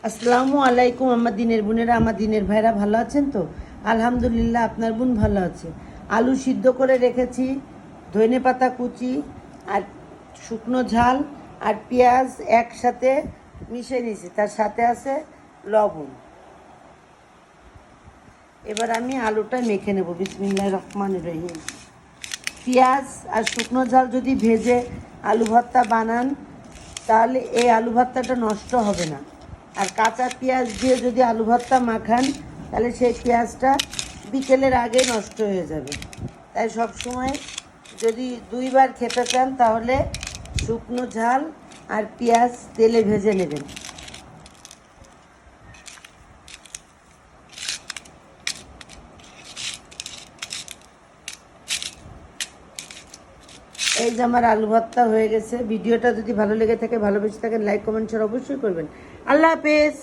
আসসালামু আলাইকুম। আমার দিনের বোনেরা, আমার দিনের ভাইরা ভালো আছেন তো? আলহামদুলিল্লাহ, আপনার বোন ভালো আছে। আলু সিদ্ধ করে রেখেছি, ধনে পাতা কুচি আর শুকনো ঝাল আর পেঁয়াজ একসাথে মিশিয়ে নিয়েছি, তার সাথে আছে লবণ। এবার আমি আলুটা মেখে নেব। বিসমিল্লাহির রহমানির রহিম। পেঁয়াজ আর শুকনো ঝাল যদি ভেজে আলু ভর্তা বানান, তাহলে এই আলু ভর্তাটা নষ্ট হবে না। আর কাঁচা পেঁয়াজ দিয়ে যদি আলু ভর্তা মাখান, তাহলে সেই পেঁয়াজটা বিকেলের আগে নষ্ট হয়ে যাবে। তাই সব সময় যদি দুইবার খেতে চান, তাহলে শুকনো ঝাল আর পেঁয়াজ তেলে ভেজে নেবেন। এই যে আমার আলু ভর্তা হয়ে গেছে। ভিডিওটা যদি ভালো লেগে থাকে, ভালোবেসে থাকেন, লাইক কমেন্ট শেয়ার অবশ্যই করবেন। আল্লাহ হাফেজ।